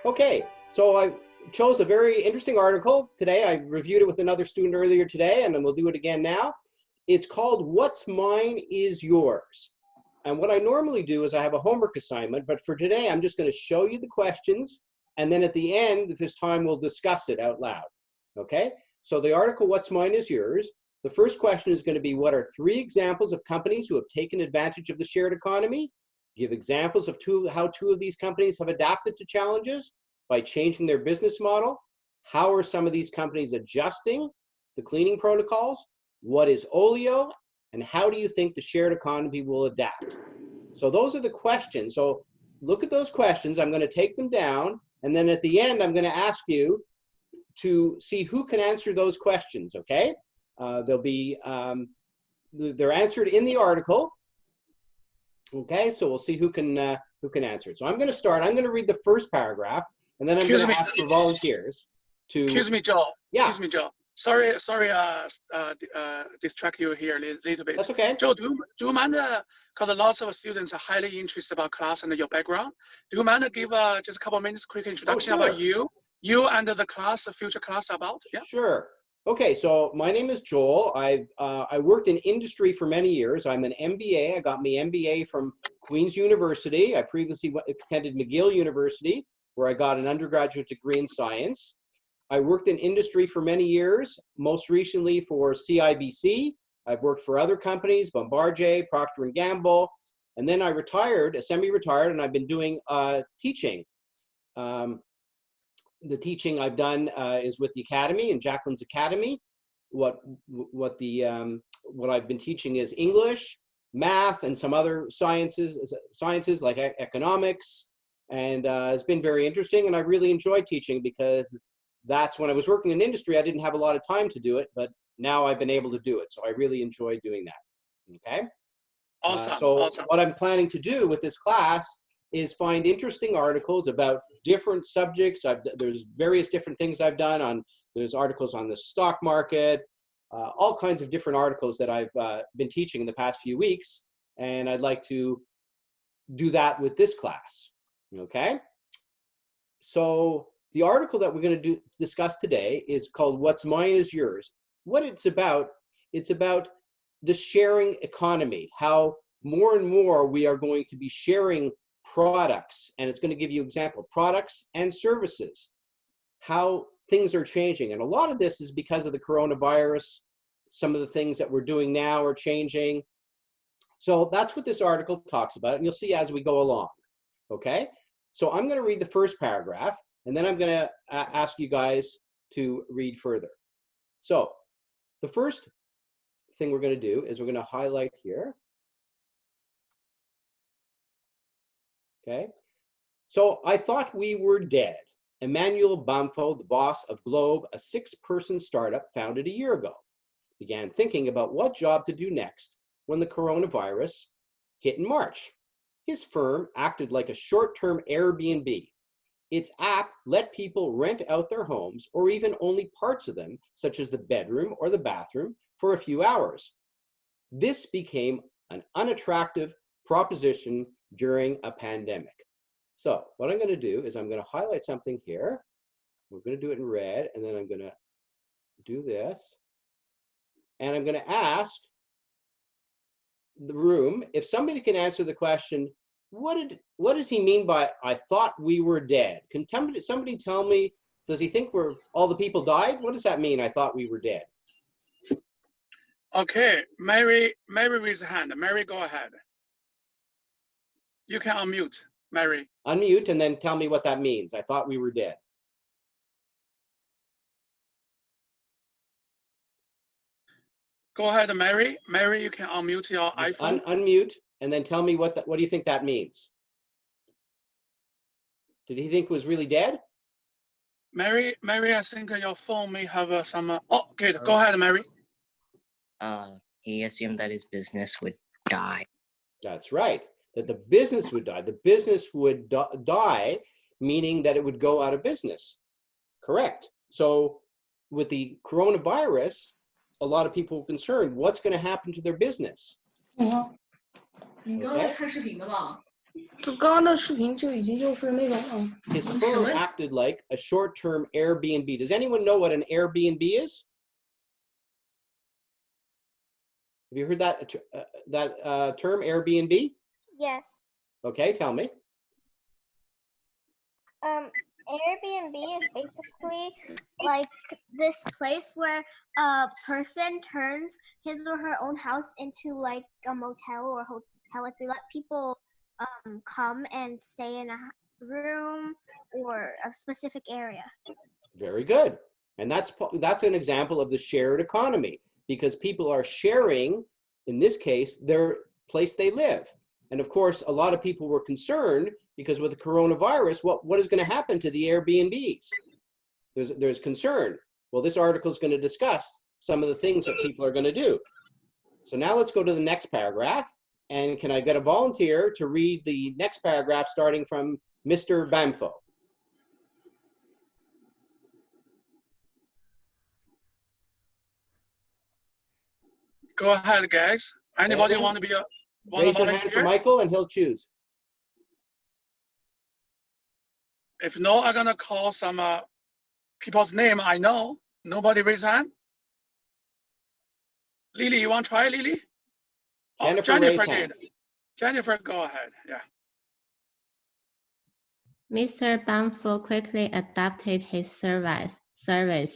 Okay, so I chose a very interesting article today. I reviewed it with another student earlier today, and then we'll do it again now. It's called What's Mine is Yours. And what I normally do is I have a homework assignment, but for today, I'm just going to show you the questions. And then at the end, if there's time, we'll discuss it out loud. Okay, so the article, What's Mine is Yours. The first question is going to be, what are 3 examples of companies who have taken advantage of the shared economy? Give examples of how 2 of these companies have adapted to challenges by changing their business model. How are some of these companies adjusting the cleaning protocols? What is oleo? And how do you think the shared economy will adapt? So those are the questions. So look at those questions. I'm going to take them down. And then at the end, I'm going to ask you to see who can answer those questions, okay? They're answered in the article. Okay, so we'll see who can answer it. So I'm going to start. I'm going to read the first paragraph, and then I'm going to ask for volunteers to. Excuse me, Joel. Yeah. Excuse me, Joel. Sorry, distract you here a little bit. That's okay. Joel, do you mind? Because lots of students are highly interested about class and your background. Do you mind to give just a couple of minutes, quick introduction about you and the class, the future class about? Yeah. Sure. Okay, so my name is Joel. I worked in industry for many years. I'm an MBA. I got my MBA from Queen's University. I previously attended McGill University, where I got an undergraduate degree in science. I worked in industry for many years, most recently for CIBC. I've worked for other companies, Bombardier, Procter & Gamble, and then I retired, semi-retired, and I've been doing teaching. The teaching I've done is with the Academy, in Jacqueline's Academy. What I've been teaching is English, math, and some other sciences like economics, and it's been very interesting, and I really enjoy teaching because that's when I was working in industry, I didn't have a lot of time to do it, but now I've been able to do it, so I really enjoy doing that, okay? Awesome. Awesome. What I'm planning to do with this class is find interesting articles about different subjects. There's various different things I've done there's articles on the stock market, all kinds of different articles that I've been teaching in the past few weeks, and I'd like to do that with this class, okay? So the article that we're going to discuss today is called What's Mine is Yours. What it's about the sharing economy, how more and more we are going to be sharing products, and it's going to give you example products and services, how things are changing. And a lot of this is because of the coronavirus. Some of the things that we're doing now are changing. So that's what this article talks about, and you'll see as we go along, okay? So I'm going to read the first paragraph, and then I'm going to ask you guys to read further. So the first thing we're going to do is we're going to highlight here. Okay, so I thought we were dead. Emmanuel Bamfo, the boss of Globe, a 6-person startup founded a year ago, began thinking about what job to do next when the coronavirus hit in March. His firm acted like a short-term Airbnb. Its app let people rent out their homes, or even only parts of them, such as the bedroom or the bathroom, for a few hours. This became an unattractive proposition during a pandemic. So what I'm going to do is I'm going to highlight something here. We're going to do it in red, and then I'm going to do this. And I'm going to ask the room if somebody can answer the question, what does he mean by I thought we were dead? Can somebody tell me, does he think all the people died? What does that mean, I thought we were dead? Okay, Mary raise a hand. Mary, go ahead. You can unmute, Mary. Unmute and then tell me what that means. I thought we were dead. Go ahead, Mary. Mary, you can unmute your iPhone. Unmute and then tell me what do you think that means? Did he think it was really dead? Mary, I think your phone may have some. Oh, good. Go ahead, Mary. He assumed that his business would die. That's right. That the business would die. The business would die, meaning that it would go out of business. Correct. So with the coronavirus, a lot of people are concerned, what's going to happen to their business? 你刚才看视频的吧？这刚刚的视频就已经就是那种 His firm acted like a short-term Airbnb. Does anyone know what an Airbnb is? Have you heard that term, Airbnb? Yes. Okay, tell me. Airbnb is basically like this place where a person turns his or her own house into like a motel or hotel. Like they let people come and stay in a room or a specific area. Very good. And that's an example of the shared economy, because people are sharing, in this case, their place they live. And of course, a lot of people were concerned because with the coronavirus, what is going to happen to the Airbnbs? There's concern. Well, this article is going to discuss some of the things that people are going to do. So now let's go to the next paragraph. And can I get a volunteer to read the next paragraph starting from Mr. Bamfo? Go ahead, guys. Anybody want to be a Raise your hand for Michael and he'll choose. If no, I'm gonna call some people's name I know. Nobody raise hand. Lily, you want to try, Lily? Jennifer, Jennifer hand. did. Jennifer, go ahead. Yeah. Mr. Bamfo quickly adapted his service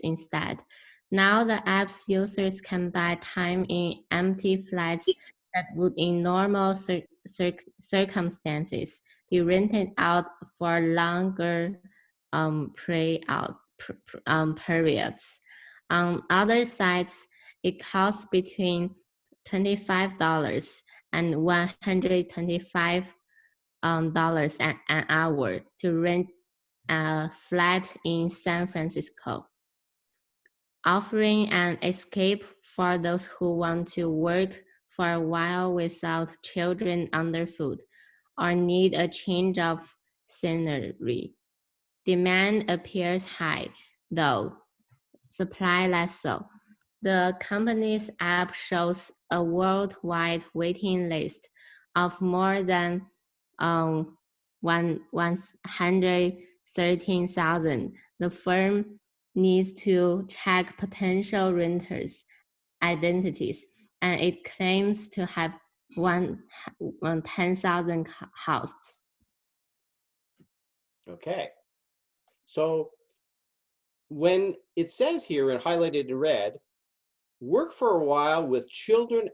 instead. Now the app's users can buy time in empty flats that would in normal circumstances be rented out for longer periods. On other sites, it costs between $25 and $125 an hour to rent a flat in San Francisco, offering an escape for those who want to work for a while without children underfoot or need a change of scenery. Demand appears high, though supply less so. The company's app shows a worldwide waiting list of more than 113,000. The firm needs to check potential renters' identities, and it claims to have 10,000 houses. Okay. So when it says here and highlighted in red, work for a while with children,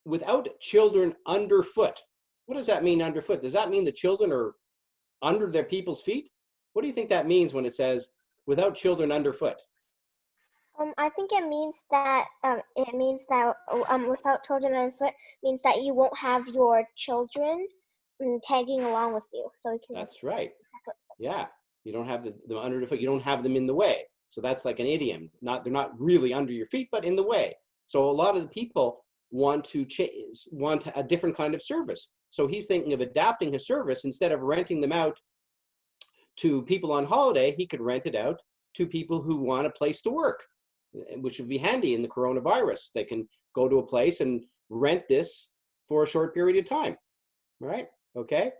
without children underfoot. What does that mean, underfoot? Does that mean the children are under their people's feet? What do you think that means when it says without children underfoot? I think it means that without children underfoot means that you won't have your children tagging along with you. So you can. That's right. Yeah, you don't have them underfoot. You don't have them in the way. So that's like an idiom. They're not really under your feet, but in the way. So a lot of the people want a different kind of service. So he's thinking of adapting his service. Instead of renting them out to people on holiday, he could rent it out to people who want a place to work, which would be handy in the coronavirus. They can go to a place and rent this for a short period of time, right? Okay.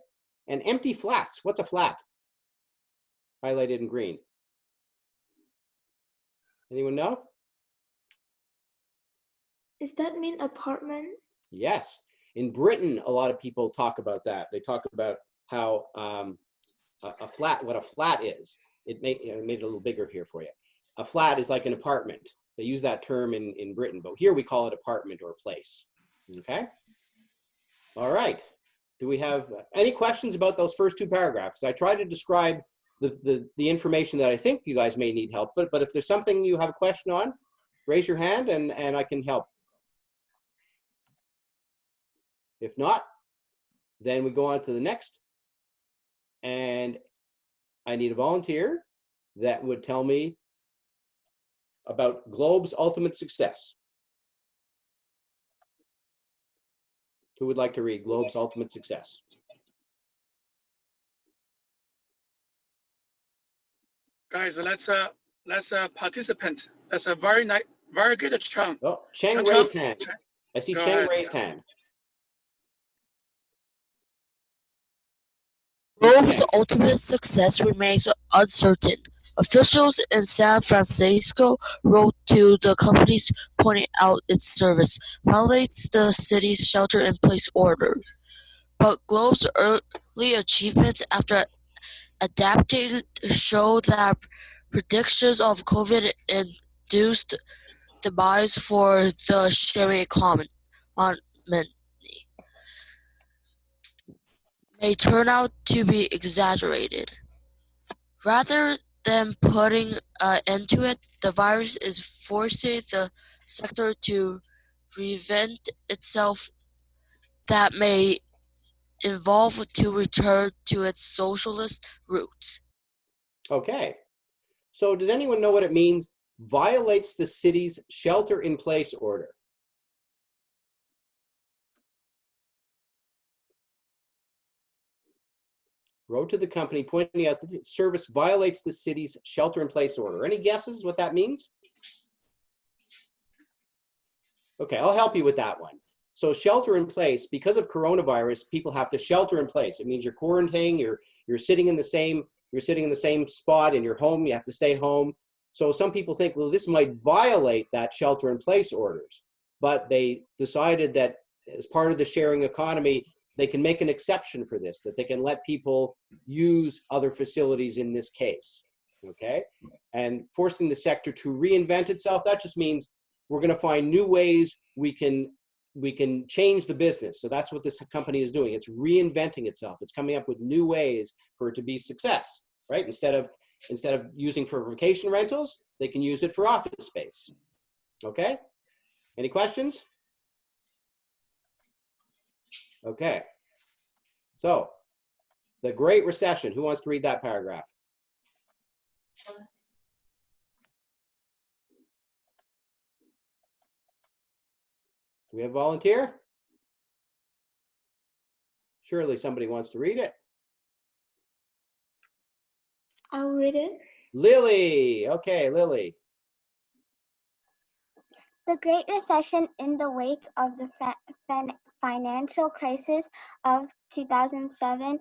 And empty flats. What's a flat? Highlighted in green. Anyone know? Does that mean apartment? Yes. In Britain, a lot of people talk about that. They talk about how what a flat is. It made it a little bigger here for you. A flat is like an apartment. They use that term in Britain, but here we call it apartment or place. Okay. All right. Do we have any questions about those first two paragraphs? I try to describe the information that I think you guys may need help with, but if there's something you have a question on, raise your hand and I can help. If not, then we go on to the next. And I need a volunteer that would tell me about Globe's ultimate success. Who would like to read Globe's ultimate success? Guys, let's participant. That's a very nice, very good Cheng. Oh, Cheng raised hand. I see Cheng raised hand. Globe's ultimate success remains uncertain. Officials in San Francisco wrote to the companies pointing out its service violates the city's shelter-in-place order. But Globe's early achievements after adapting show that predictions of COVID-induced demise for the sharing economy may turn out to be exaggerated. Rather than putting an end to it, the virus is forcing the sector to reinvent itself that may evolve to return to its socialist roots. Okay. So does anyone know what it means? Violates the city's shelter-in-place order. Wrote to the company pointing out that the service violates the city's shelter-in-place order. Any guesses what that means? Okay, I'll help you with that one. So shelter in place, because of coronavirus, people have to shelter in place. It means you're quarantining, you're sitting in the same spot in your home, you have to stay home. So some people think, well, this might violate that shelter in place orders. But they decided that as part of the sharing economy, they can make an exception for this, that they can let people use other facilities in this case, okay? And forcing the sector to reinvent itself, that just means we're gonna find new ways we can change the business. So that's what this company is doing. It's reinventing itself. It's coming up with new ways for it to be success, right? Instead of using for vacation rentals, they can use it for office space, okay? Any questions? Okay, so the Great Recession, who wants to read that paragraph? Do we have a volunteer? Surely somebody wants to read it. I'll read it. Lily, okay, Lily. The Great Recession in the wake of the financial crisis of 2007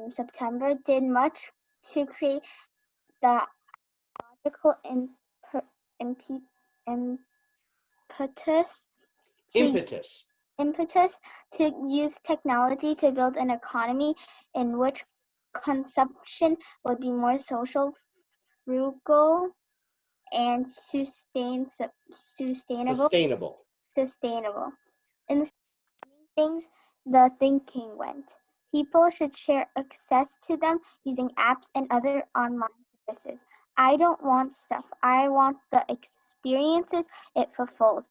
September did much to create the logical impetus to use technology to build an economy in which consumption would be more social, frugal, and sustainable. In the things, the thinking went. People should share access to them using apps and other online services. I don't want stuff. I want the experiences it fulfills,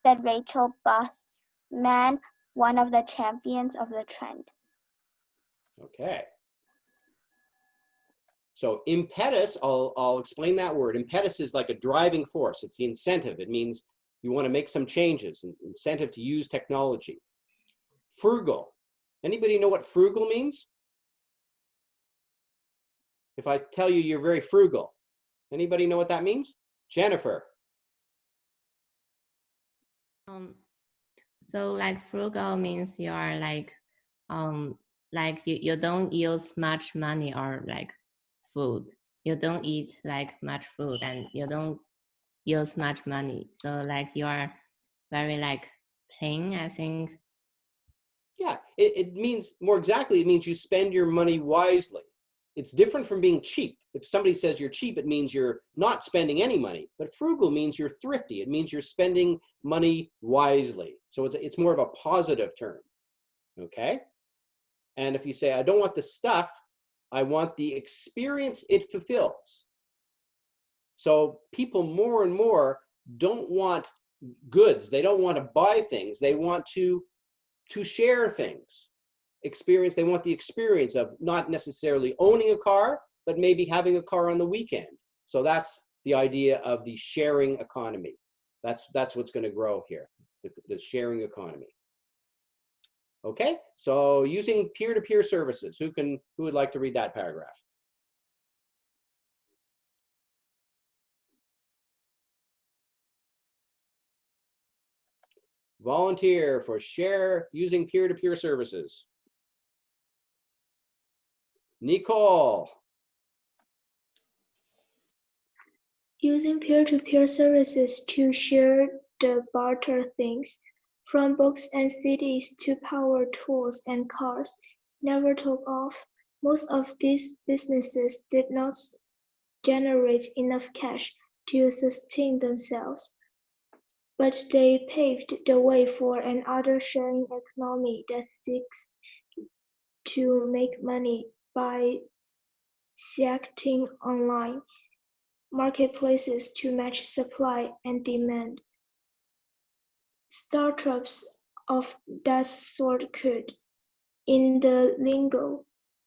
said Rachel Bussman, one of the champions of the trend. Okay. So impetus, I'll explain that word. Impetus is like a driving force. It's the incentive. It means you want to make some changes, an incentive to use technology. Frugal. Anybody know what frugal means? If I tell you you're very frugal, anybody know what that means? Jennifer. So like frugal means you are like you don't use much money or like food. You don't eat like much food and you don't use much money. So like you are very like plain, I think. Yeah, it means more exactly, it means you spend your money wisely. It's different from being cheap. If somebody says you're cheap, it means you're not spending any money. But frugal means you're thrifty. It means you're spending money wisely. So it's more of a positive term, okay? And if you say, I don't want the stuff, I want the experience it fulfills. So people more and more don't want goods. They don't want to buy things. They want to share things. Experience, they want the experience of not necessarily owning a car, but maybe having a car on the weekend. So that's the idea of the sharing economy. That's what's going to grow here, the sharing economy. Okay, so using peer-to-peer services, who would like to read that paragraph? Volunteer for share using peer-to-peer services. Nicole. Using peer-to-peer services to share the barter things, from books and CDs to power tools and cars, never took off. Most of these businesses did not generate enough cash to sustain themselves, but they paved the way for another sharing economy that seeks to make money by selecting online marketplaces to match supply and demand. Startups of that sort could, in the lingo,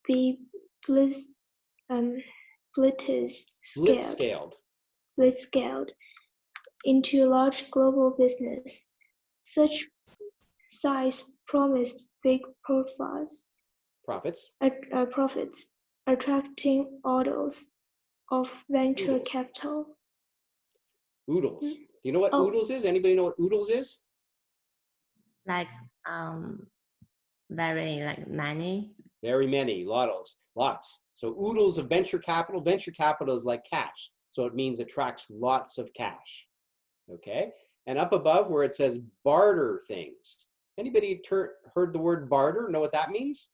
be blitzscaled into large global business. Such size promised big profits, attracting oodles of venture capital. Oodles. Do you know what oodles is? Anybody know what oodles is? Like very like many. Very many, lots. So oodles of venture capital. Venture capital is like cash. So it means attracts lots of cash. Okay. And up above where it says barter things. Anybody heard the word barter? Know what that means?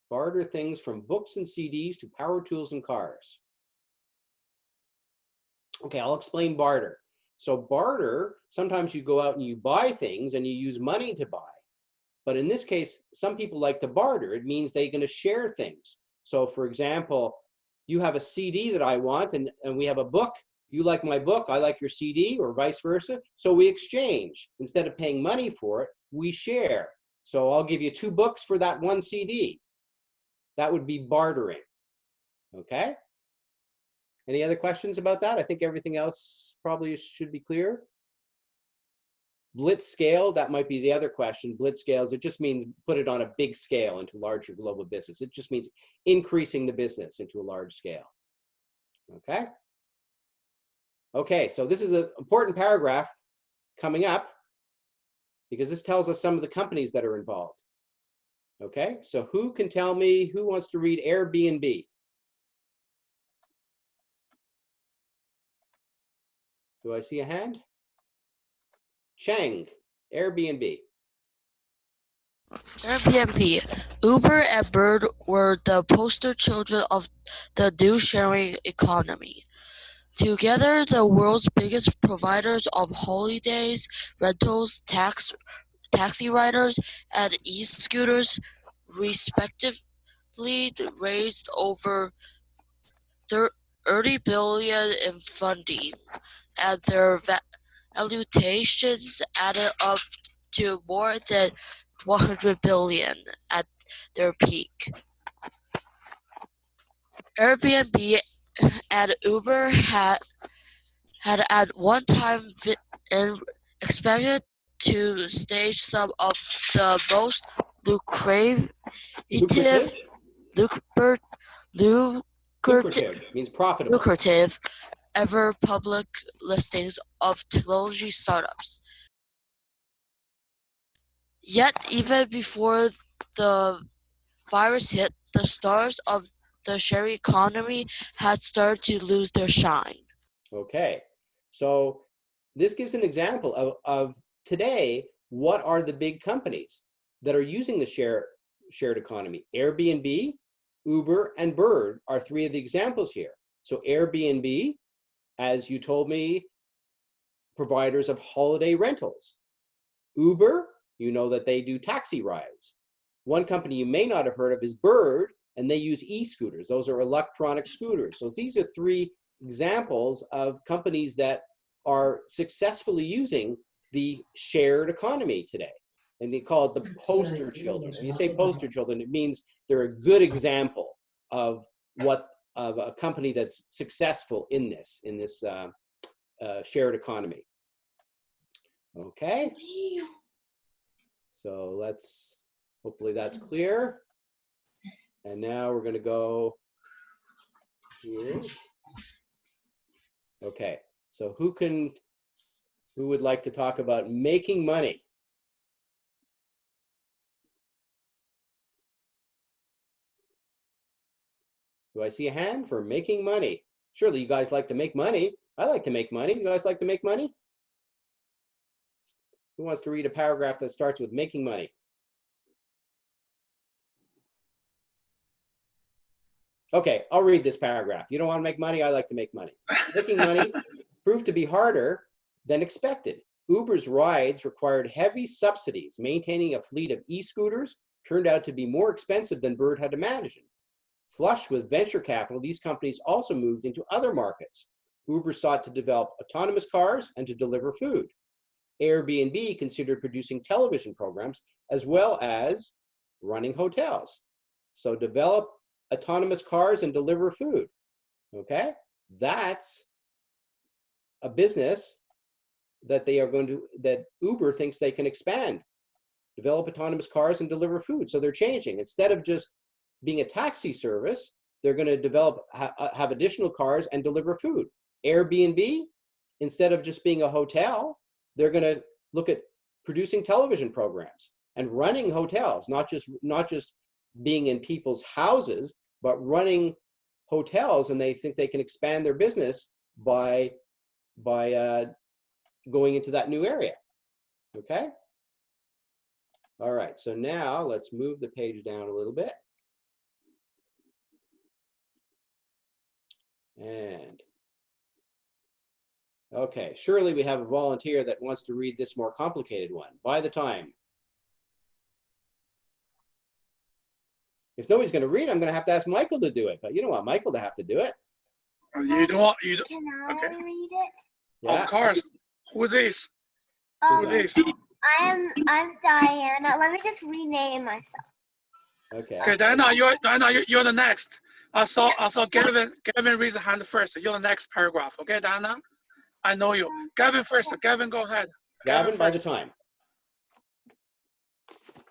Barter things from books and CDs to power tools and cars. Okay, I'll explain barter. So barter, sometimes you go out and you buy things and you use money to buy. But in this case, some people like to barter. It means they're going to share things. So for example, you have a CD that I want and we have a book. You like my book, I like your CD, or vice versa. So we exchange. Instead of paying money for it, we share. So I'll give you 2 books for that 1 CD. That would be bartering. Okay? Any other questions about that? I think everything else probably should be clear. Blitz scale, that might be the other question. Blitz scales, it just means put it on a big scale into larger global business. It just means increasing the business into a large scale. Okay? Okay, so this is an important paragraph coming up because this tells us some of the companies that are involved. Okay, so who can tell me, who wants to read Airbnb? Do I see a hand? Cheng, Airbnb. Airbnb, Uber and Bird were the poster children of the new sharing economy. Together, the world's biggest providers of holidays, rentals, taxi riders, and e-scooters respectively raised over $30 billion in funding, and their valuations added up to more than $100 billion at their peak. Airbnb and Uber had at one time been expected to stage some of the most lucrative Means profitable. lucrative ever public listings of technology startups. Yet, even before the virus hit, the stars of the sharing economy had started to lose their shine. Okay, so this gives an example of today, what are the big companies that are using the shared economy? Airbnb, Uber, and Bird are 3 of the examples here. So Airbnb, as you told me, providers of holiday rentals. Uber, you know that they do taxi rides. One company you may not have heard of is Bird, and they use e-scooters. Those are electronic scooters. So these are 3 examples of companies that are successfully using the shared economy today. And they call it the poster children. When you say poster children, it means they're a good example of a company that's successful in this shared economy. Okay. So hopefully that's clear. And now we're going to go here. Okay, so who would like to talk about making money? Do I see a hand for making money? Surely you guys like to make money. I like to make money. You guys like to make money? Who wants to read a paragraph that starts with making money? Okay, I'll read this paragraph. You don't want to make money? I like to make money. Making money proved to be harder than expected. Uber's rides required heavy subsidies. Maintaining a fleet of e-scooters turned out to be more expensive than Bird had imagined. Flush with venture capital, these companies also moved into other markets. Uber sought to develop autonomous cars and to deliver food. Airbnb considered producing television programs as well as running hotels. So develop autonomous cars and deliver food. Okay, that's a business that that Uber thinks they can expand. Develop autonomous cars and deliver food. So they're changing. Instead of just being a taxi service, they're going to develop, have additional cars and deliver food. Airbnb, instead of just being a hotel, they're going to look at producing television programs and running hotels, not just being in people's houses, but running hotels, and they think they can expand their business by going into that new area. Okay? All right, so now let's move the page down a little bit. And okay, surely we have a volunteer that wants to read this more complicated one. By the time. If nobody's going to read, I'm going to have to ask Michael to do it. But you don't want Michael to have to do it. You don't want, Can I okay. read it? Yeah. Of course. Who's this? Who's this? I'm Diana. Let me just rename myself. Okay. Okay, Diana, you're the next. I saw Gavin raise a hand first. You're the next paragraph. Okay, Diana? I know you. Gavin first. Gavin, go ahead. Gavin by the time.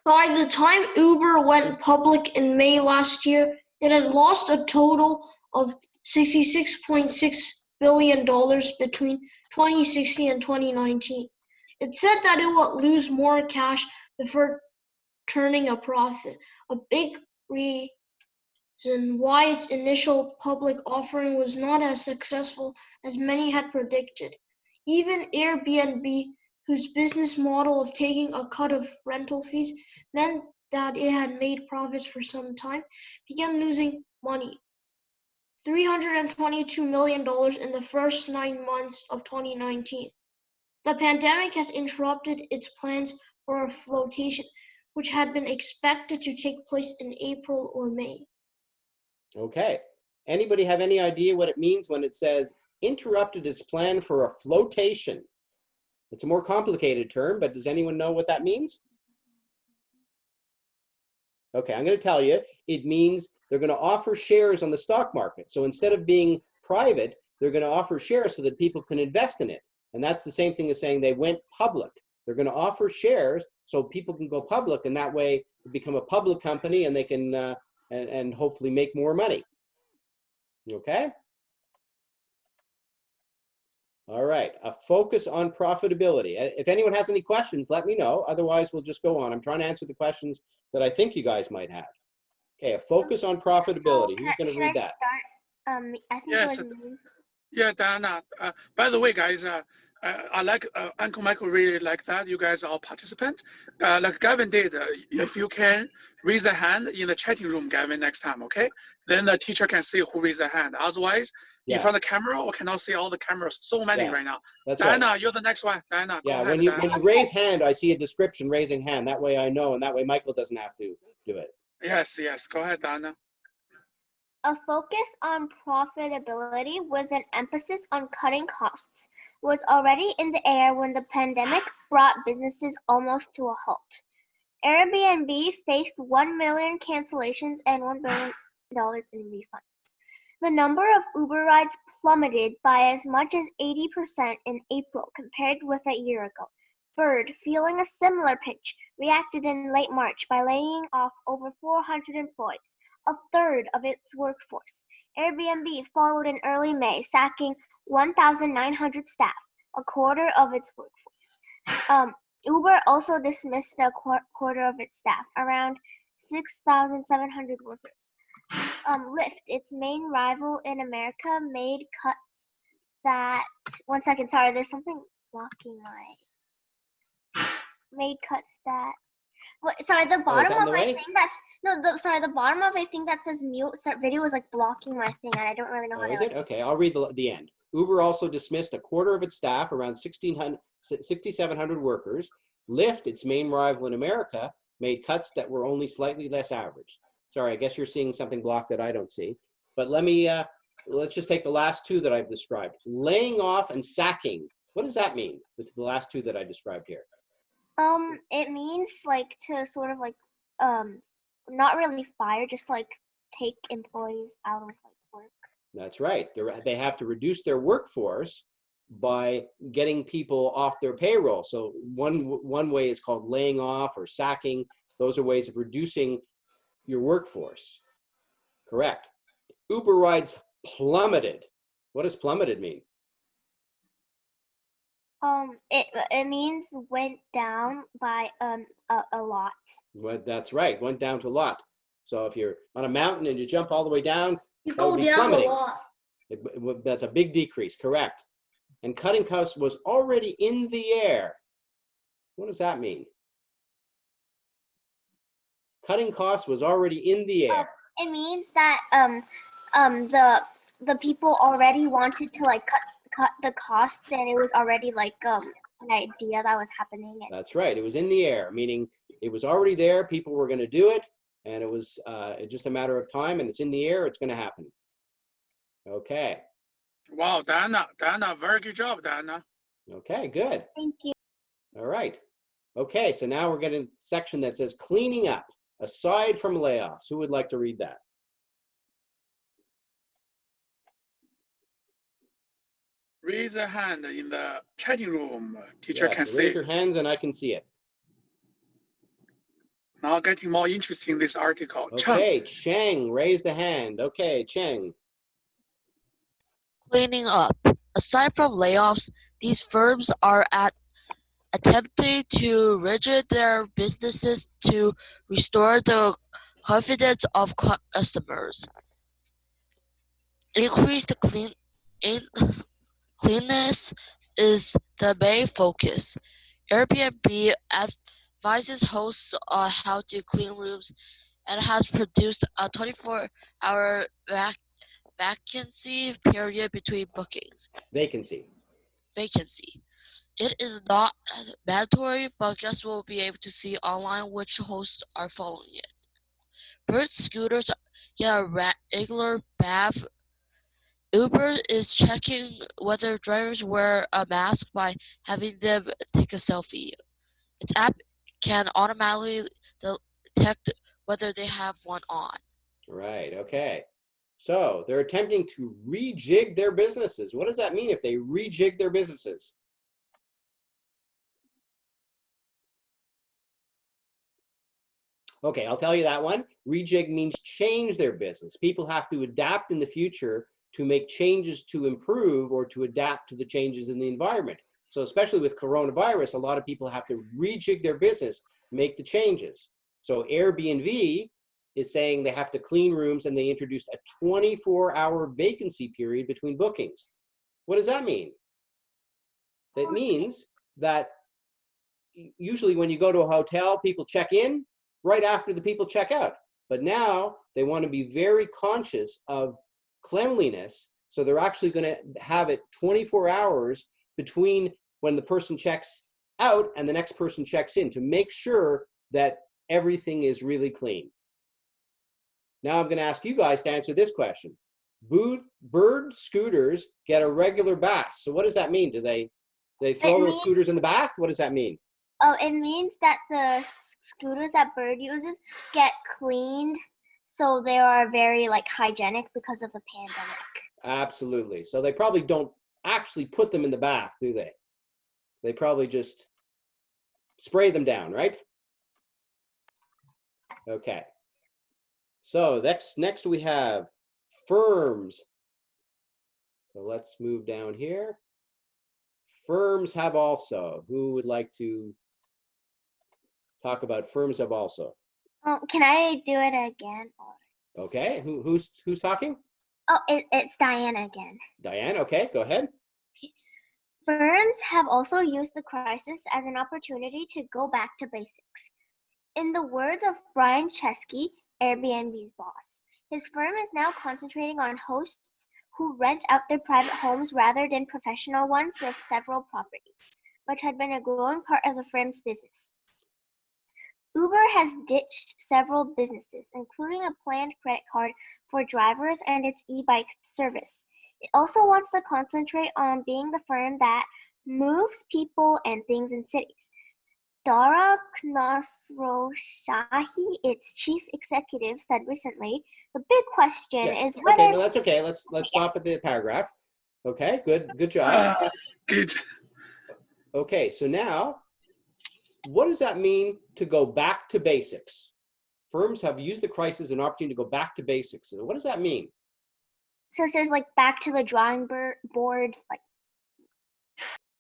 By the time Uber went public in May last year, it had lost a total of $66.6 billion between 2016 and 2019. It said that it would lose more cash before turning a profit. A big reason why its initial public offering was not as successful as many had predicted. Even Airbnb, whose business model of taking a cut of rental fees meant that it had made profits for some time, began losing money. $322 million in the first 9 months of 2019. The pandemic has interrupted its plans for a flotation, which had been expected to take place in April or May. Okay. Anybody have any idea what it means when it says interrupted its plan for a flotation? It's a more complicated term, but does anyone know what that means? Okay, I'm going to tell you. It means they're going to offer shares on the stock market. So instead of being private, they're going to offer shares so that people can invest in it. And that's the same thing as saying they went public. They're going to offer shares so people can go public, and that way it become a public company, and they can and hopefully make more money. Okay? All right, a focus on profitability. If anyone has any questions, let me know. Otherwise, we'll just go on. I'm trying to answer the questions that I think you guys might have. Okay, a focus on profitability. Who's going to read that? I think yes, it was me. Yeah, Diana. By the way, guys, I like Uncle Michael really like that. You guys are participants. Like Gavin did. If you can raise a hand in the chatting room, Gavin, next time, okay? Then the teacher can see who raised a hand. Otherwise, in front of the camera, we cannot see all the cameras. So many right now. That's Diana, right. You're the next one. Diana, go ahead, when you Diana. raise hand, I see a description raising hand. That way I know, and that way Michael doesn't have to do it. Yes. Go ahead, Diana. A focus on profitability with an emphasis on cutting costs was already in the air when the pandemic brought businesses almost to a halt. Airbnb faced 1 million cancellations and $1 billion in refunds. The number of Uber rides plummeted by as much as 80% in April compared with a year ago. Bird, feeling a similar pinch, reacted in late March by laying off over 400 employees, a third of its workforce. Airbnb followed in early May, sacking 1,900 staff, a quarter of its workforce. Uber also dismissed a quarter of its staff, around 6,700 workers. Lyft, its main rival in America, made cuts that. One second, sorry, there's something blocking my. Made cuts that. What, sorry, the bottom of my thing that's sorry, the bottom of a thing that says mute video is like blocking my thing, and I don't really know how to. Is it? Okay, I'll read the end. Uber also dismissed a quarter of its staff, around 6,700 workers. Lyft, its main rival in America, made cuts that were only slightly less average. Sorry, I guess you're seeing something blocked that I don't see. But let's just take the last two that I've described. Laying off and sacking. What does that mean? The last two that I described here. It means like to sort of like not really fire, just like take employees out of like work. That's right. They have to reduce their workforce by getting people off their payroll. So one way is called laying off or sacking. Those are ways of reducing your workforce. Correct. Uber rides plummeted. What does plummeted mean? It means went down by a lot. Well, that's right. Went down to a lot. So if you're on a mountain and you jump all the way down, You go down a lot. That's a big decrease. Correct. And cutting costs was already in the air. What does that mean? Cutting costs was already in the air. It means that the people already wanted to like cut the costs, and it was already like an idea that was happening. That's right. It was in the air, meaning it was already there. People were going to do it, and it was just a matter of time. And it's in the air. It's going to happen. Okay. Wow, Diana, very good job, Diana. Okay, good. Thank you. All right. Okay, so now we're getting to the section that says cleaning up, aside from layoffs. Who would like to read that? Raise a hand in the chatting room. Teacher Yeah, can so see raise it. your hands and I can see it. Now getting more interesting, this article. Okay, Cheng, raise the hand. Okay, Cheng. Cleaning up. Aside from layoffs, these firms are attempting to rigid their businesses to restore the confidence of customers. Increased cleanliness is the main focus. Airbnb advises hosts on how to clean rooms and has produced a 24-hour vacancy period between bookings. Vacancy. It is not mandatory, but guests will be able to see online which hosts are following it. Bird scooters get a regular bath. Uber is checking whether drivers wear a mask by having them take a selfie. Its app can automatically detect whether they have one on. Right, okay. So they're attempting to rejig their businesses. What does that mean if they rejig their businesses? Okay, I'll tell you that one. Rejig means change their business. People have to adapt in the future to make changes to improve or to adapt to the changes in the environment. So especially with coronavirus, a lot of people have to rejig their business, make the changes. So Airbnb is saying they have to clean rooms, and they introduced a 24-hour vacancy period between bookings. What does that mean? That means that usually when you go to a hotel, people check in right after the people check out. But now they want to be very conscious of cleanliness. So they're actually going to have it 24 hours between when the person checks out and the next person checks in to make sure that everything is really clean. Now I'm going to ask you guys to answer this question. Bird scooters get a regular bath. So what does that mean? Do they throw those scooters in the bath? What does that mean? Oh, it means that the scooters that Bird uses get cleaned, so they are very like hygienic because of the pandemic. Absolutely. So they probably don't actually put them in the bath, do they? They probably just spray them down, right? Okay. So next we have firms. So let's move down here. Firms have also. Who would like to talk about firms have also? Can I do it again? Okay, who's talking? Oh, it's Diana again. Diane, okay, go ahead. Firms have also used the crisis as an opportunity to go back to basics. In the words of Brian Chesky, Airbnb's boss, his firm is now concentrating on hosts who rent out their private homes rather than professional ones with several properties, which had been a growing part of the firm's business. Uber has ditched several businesses, including a planned credit card for drivers and its e-bike service. It also wants to concentrate on being the firm that moves people and things in cities. Dara Khosrowshahi, its chief executive, said recently, the big question is whether... Okay, no, that's okay. Let's stop at the paragraph. Okay, good job. Good. Okay, so now, what does that mean to go back to basics? Firms have used the crisis as an opportunity to go back to basics. So what does that mean? So it says like back to the drawing board, like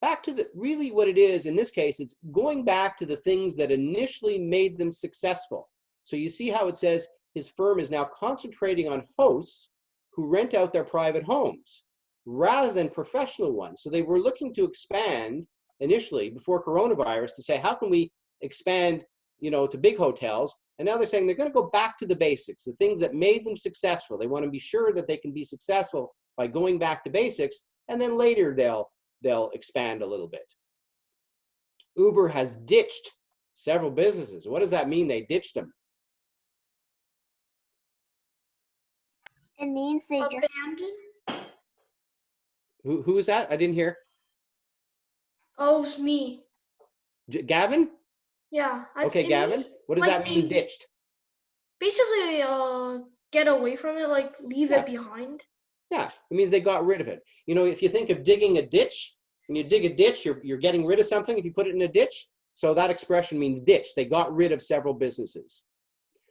back to really what it is in this case, it's going back to the things that initially made them successful. So you see how it says his firm is now concentrating on hosts who rent out their private homes rather than professional ones. So they were looking to expand initially before coronavirus to say, how can we expand, to big hotels? And now they're saying they're going to go back to the basics, the things that made them successful. They want to be sure that they can be successful by going back to basics, and then later they'll expand a little bit. Uber has ditched several businesses. What does that mean, they ditched them? it means they just Abandoned? Who is that? I didn't hear. Oh, it's me. Gavin? Yeah. Okay, Gavin. What does that mean, ditched? Basically, get away from it, like leave it behind. Yeah, it means they got rid of it. If you think of digging a ditch, when you dig a ditch, you're getting rid of something if you put it in a ditch. So that expression means ditch. They got rid of several businesses.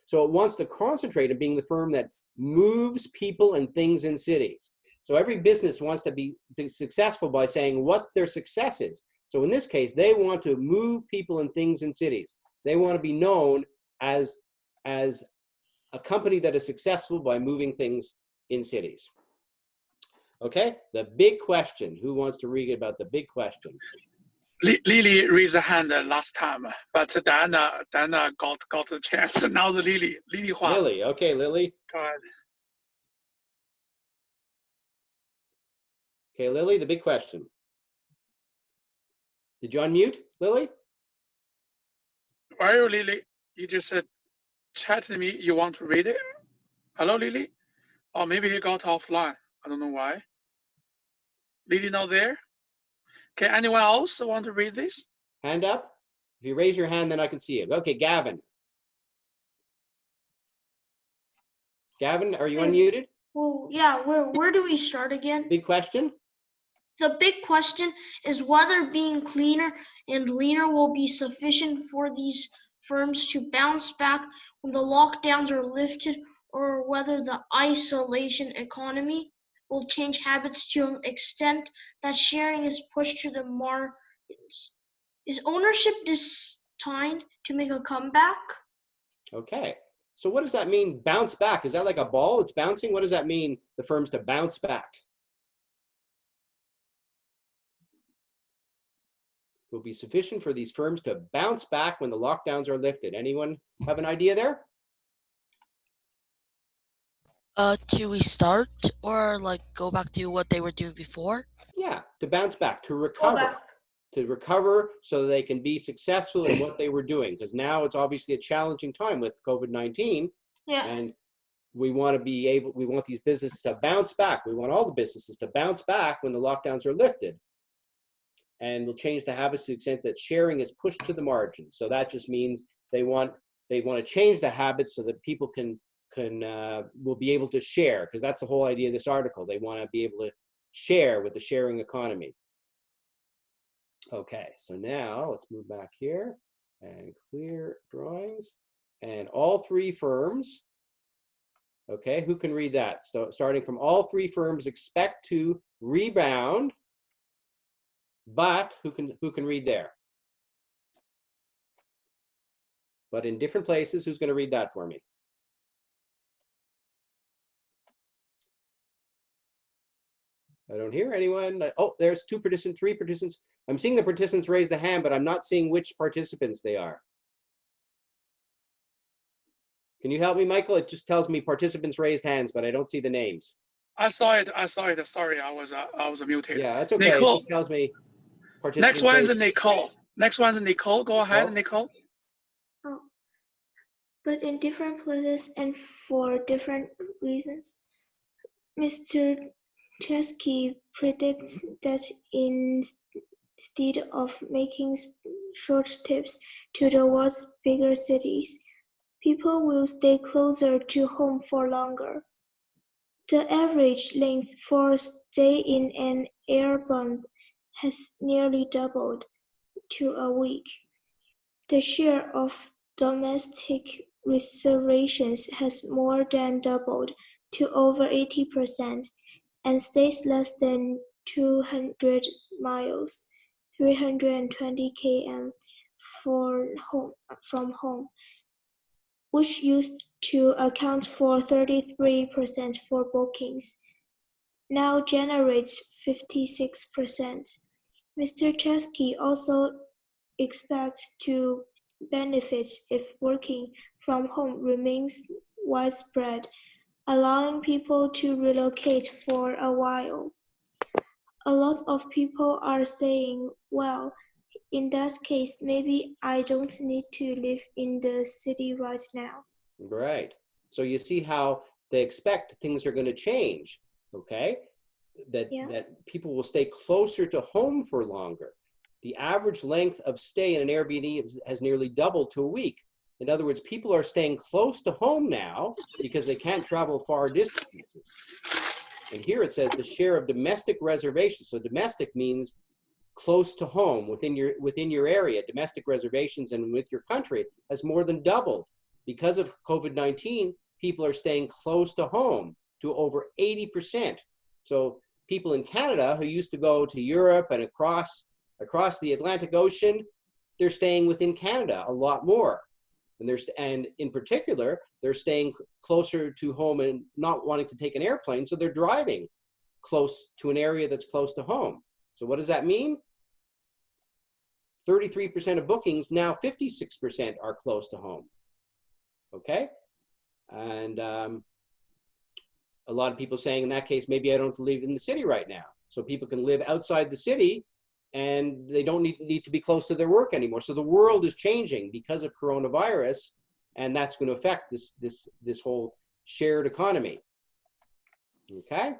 So it wants to concentrate on being the firm that moves people and things in cities. So every business wants to be successful by saying what their success is. So in this case, they want to move people and things in cities. They want to be known as a company that is successful by moving things in cities. Okay, the big question. Who wants to read about the big question? Lily raised her hand last time, but Diana got the chance. Now the Lily. Lily, okay, Lily. Go ahead. Okay, Lily, the big question. Did you unmute, Lily? Why are you, Lily? You just chatted me. You want to read it? Hello, Lily? Or maybe you got offline. I don't know why. Lily not there? Okay, anyone else want to read this? Hand up. If you raise your hand, then I can see you. Okay, Gavin. Gavin, are you unmuted? Well, yeah, where do we start again? Big question. The big question is whether being cleaner and leaner will be sufficient for these firms to bounce back when the lockdowns are lifted, or whether the isolation economy will change habits to an extent that sharing is pushed to the margins. Is ownership destined to make a comeback? Okay. So what does that mean, bounce back? Is that like a ball? It's bouncing? What does that mean, the firms to bounce back? Will be sufficient for these firms to bounce back when the lockdowns are lifted. Anyone have an idea there? To restart or like go back to what they were doing before? Yeah, to bounce back, to recover. To recover so that they can be successful in what they were doing. Because now it's obviously a challenging time with COVID-19. Yeah. And we want these businesses to bounce back. We want all the businesses to bounce back when the lockdowns are lifted. And we'll change the habits to the extent that sharing is pushed to the margin. So that just means they want to change the habits so that people will be able to share, because that's the whole idea of this article. They want to be able to share with the sharing economy. Okay, so now let's move back here and clear drawings. And all three firms, okay, who can read that? So starting from all three firms expect to rebound, but who can read there? But in different places, who's going to read that for me? I don't hear anyone. Oh, there's three participants. I'm seeing the participants raise the hand, but I'm not seeing which participants they are. Can you help me, Michael? It just tells me participants raised hands, but I don't see the names. I saw it. Sorry, I was muted. Yeah, that's okay. Nicole. It just tells me participants. Next one's raised. Nicole. Next one's Nicole. Go ahead, Oh. Nicole. Oh, but in different places and for different reasons. Mr. Chesky predicts that instead of making short trips to the world's bigger cities, people will stay closer to home for longer. The average length for stay in an airport has nearly doubled to a week. The share of domestic reservations has more than doubled to over 80%, and stays less than 200 miles, 320 km from home, which used to account for 33% for bookings, now generates 56%. Mr. Chesky also expects to benefit if working from home remains widespread, allowing people to relocate for a while. A lot of people are saying, well, in that case, maybe I don't need to live in the city right now. Right. So you see how they expect things are going to change, okay? That people will stay closer to home for longer. The average length of stay in an Airbnb has nearly doubled to a week. In other words, people are staying close to home now because they can't travel far distances. And here it says the share of domestic reservations. So domestic means close to home, within your area. Domestic reservations and with your country has more than doubled. Because of COVID-19, people are staying close to home to over 80%. So people in Canada who used to go to Europe and across the Atlantic Ocean, they're staying within Canada a lot more. And in particular, they're staying closer to home and not wanting to take an airplane, so they're driving close to an area that's close to home. So what does that mean? 33% of bookings, now 56% are close to home. Okay? And a lot of people saying in that case, maybe I don't have to live in the city right now. So people can live outside the city and they don't need to be close to their work anymore. So the world is changing because of coronavirus, and that's going to affect this whole shared economy. Okay?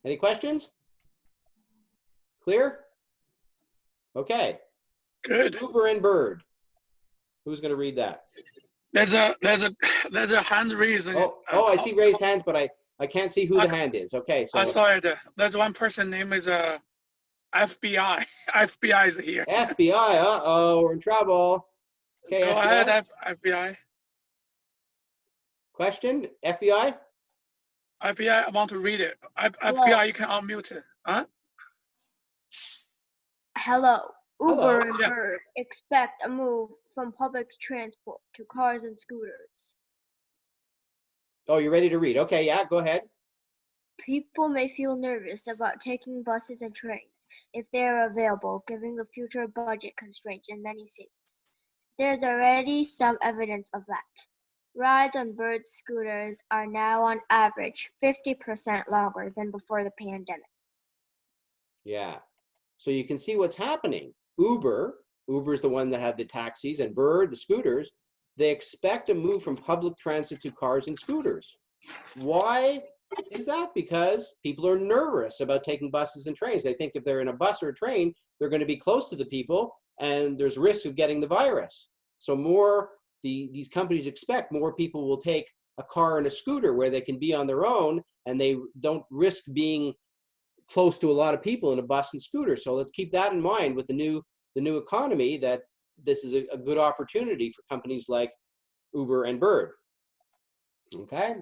Any questions? Clear? Okay. Good. Uber and Bird. Who's going to read that? There's a hand raised. Oh, I see raised hands, but I can't see who the hand is. Okay, so I saw it. There's one person name is FBI. FBI is here. FBI. Uh-oh, we're in trouble. Okay, Go FBI. ahead, FBI. Question, FBI? FBI, I want to read it. FBI, you can unmute it. Huh? Hello. Hello. Uber and Bird expect a move from public transport to cars and scooters. Oh, you're ready to read. Okay, yeah, go ahead. People may feel nervous about taking buses and trains if they are available, given the future budget constraints in many cities. There's already some evidence of that. Rides on Bird scooters are now on average 50% longer than before the pandemic. Yeah, so you can see what's happening. Uber's the one that had the taxis, and Bird, the scooters, they expect a move from public transit to cars and scooters. Why is that? Because people are nervous about taking buses and trains. They think if they're in a bus or a train, they're going to be close to the people, and there's risk of getting the virus. So these companies expect more people will take a car and a scooter where they can be on their own, and they don't risk being close to a lot of people in a bus and scooter. So let's keep that in mind with the new economy, that this is a good opportunity for companies like Uber and Bird. Okay.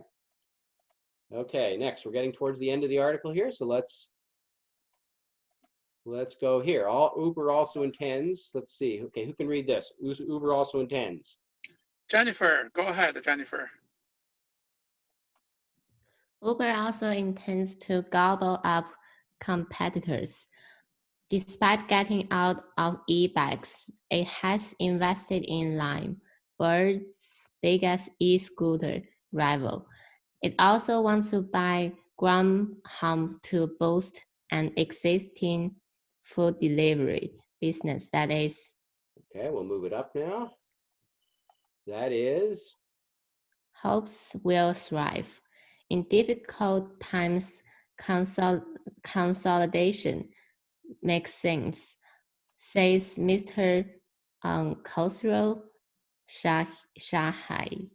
Okay, next, we're getting towards the end of the article here, so let's go here. Uber also intends, let's see, okay, who can read this? Uber also intends. Jennifer, go ahead, Jennifer. Uber also intends to gobble up competitors. Despite getting out of e-bikes, it has invested in Lime, Bird's biggest e-scooter rival. It also wants to buy Grubhub to boost an existing food delivery business that is. Okay, we'll move it up now. That is. Hopes will thrive. In difficult times, consolidation makes sense, says Mr. Khosrow Shahi,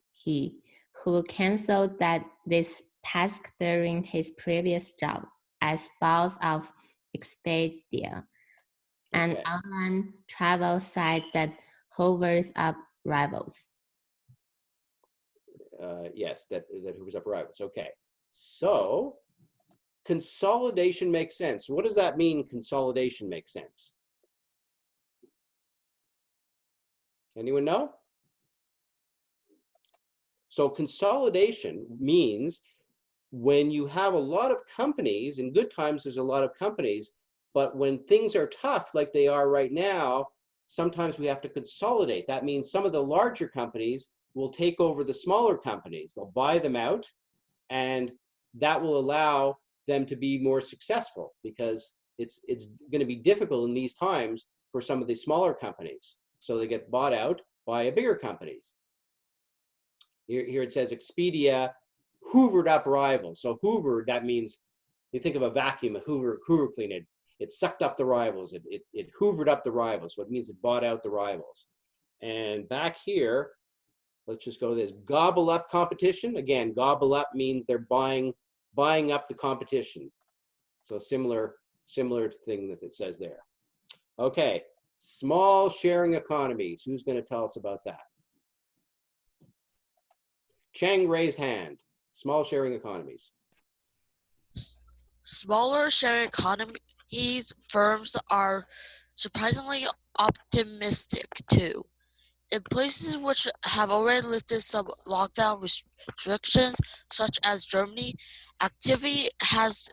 who canceled this task during his previous job as boss of Expedia, an online travel site that hovers up rivals. Yes, that hoovers up rivals. Okay, so consolidation makes sense. What does that mean, consolidation makes sense? Anyone know? So consolidation means when you have a lot of companies, in good times there's a lot of companies, but when things are tough like they are right now, sometimes we have to consolidate. That means some of the larger companies will take over the smaller companies. They'll buy them out, and that will allow them to be more successful, because it's going to be difficult in these times for some of the smaller companies. So they get bought out by a bigger companies. Here it says Expedia hoovered up rivals. So hoovered, that means you think of a vacuum, a hoover cleaner. It sucked up the rivals. It hoovered up the rivals. So it means it bought out the rivals. And back here, let's just go to this. Gobble up competition. Again, gobble up means they're buying up the competition. So similar thing that it says there. Okay, small sharing economies. Who's going to tell us about that? Chang raised hand. Small sharing economies. Smaller sharing economies firms are surprisingly optimistic too. In places which have already lifted some lockdown restrictions, such as Germany, activity has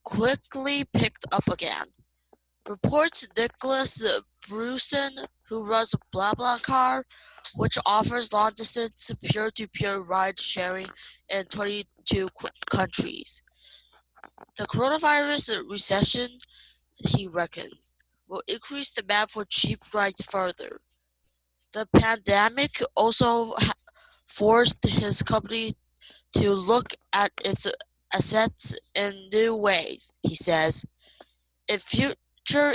quickly picked up again. Reports Nicholas Brewson, who runs BlaBlaCar, which offers long-distance peer-to-peer ride-sharing in 22 countries. The coronavirus recession, he reckons, will increase demand for cheap rides further. The pandemic also forced his company to look at its assets in new ways, he says. In future,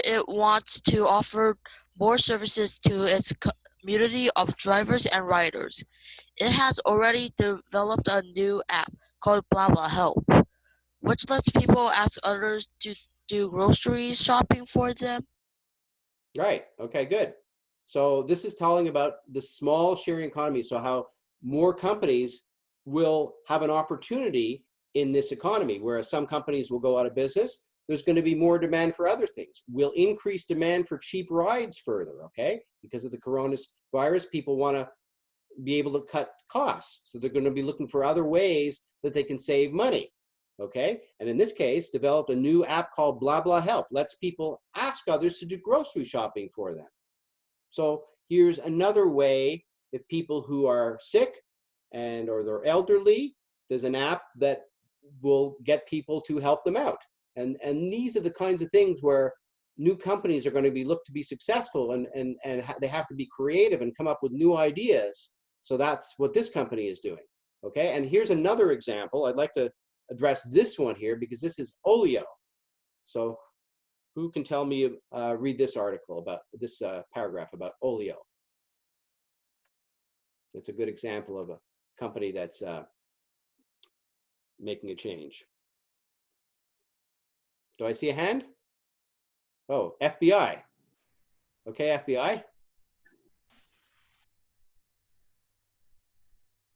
it wants to offer more services to its community of drivers and riders. It has already developed a new app called BlaBlaHelp, which lets people ask others to do grocery shopping for them. Right, okay, good. So this is telling about the small sharing economy, so how more companies will have an opportunity in this economy, whereas some companies will go out of business. There's going to be more demand for other things. We'll increase demand for cheap rides further, okay? Because of the coronavirus, people want to be able to cut costs. So they're going to be looking for other ways that they can save money, okay? And in this case, developed a new app called BlaBlaHelp. Lets people ask others to do grocery shopping for them. So here's another way, if people who are sick or they're elderly, there's an app that will get people to help them out. And these are the kinds of things where new companies are going to be looked to be successful, and they have to be creative and come up with new ideas. So that's what this company is doing. Okay, and here's another example. I'd like to address this one here because this is Olio. So who can tell me, read this article about this paragraph about Olio? It's a good example of a company that's making a change. Do I see a hand? Oh, FBI. Okay, FBI.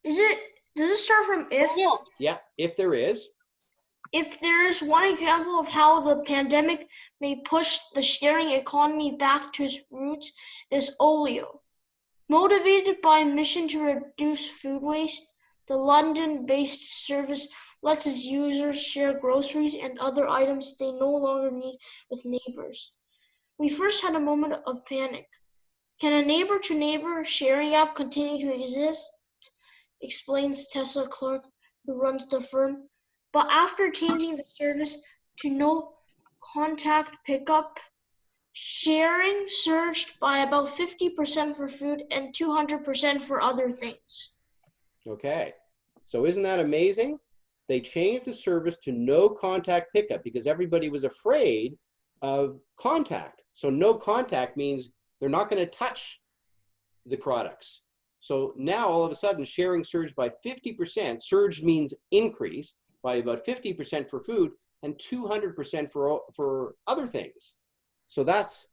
Does it start from if? Yeah, if there is. If there is one example of how the pandemic may push the sharing economy back to its roots, it is Olio. Motivated by a mission to reduce food waste, the London-based service lets its users share groceries and other items they no longer need with neighbors. We first had a moment of panic. Can a neighbor-to-neighbor sharing app continue to exist? Explains Tessa Clark, who runs the firm. But after changing the service to no contact pickup, sharing surged by about 50% for food and 200% for other things. Okay, so isn't that amazing? They changed the service to no contact pickup because everybody was afraid of contact. So no contact means they're not going to touch the products. So now all of a sudden sharing surged by 50%. Surged means increased by about 50% for food and 200% for other things. So that's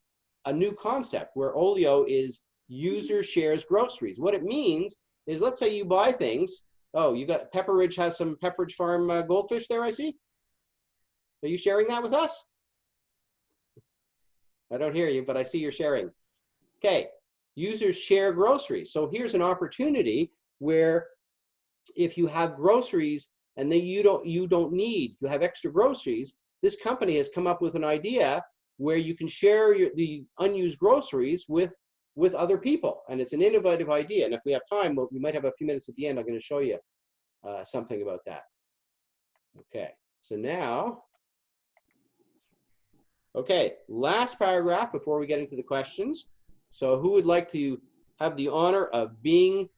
a new concept where Olio is user shares groceries. What it means is, let's say you buy things. Oh, you got Pepperidge has some Pepperidge Farm goldfish there, I see. Are you sharing that with us? I don't hear you, but I see you're sharing. Okay, users share groceries. So here's an opportunity where if you have groceries and then you have extra groceries, this company has come up with an idea where you can share the unused groceries with other people. And it's an innovative idea. And if we have time, we might have a few minutes at the end. I'm going to show you something about that. Okay, so now, okay, last paragraph before we get into the questions. So who would like to have the honor of being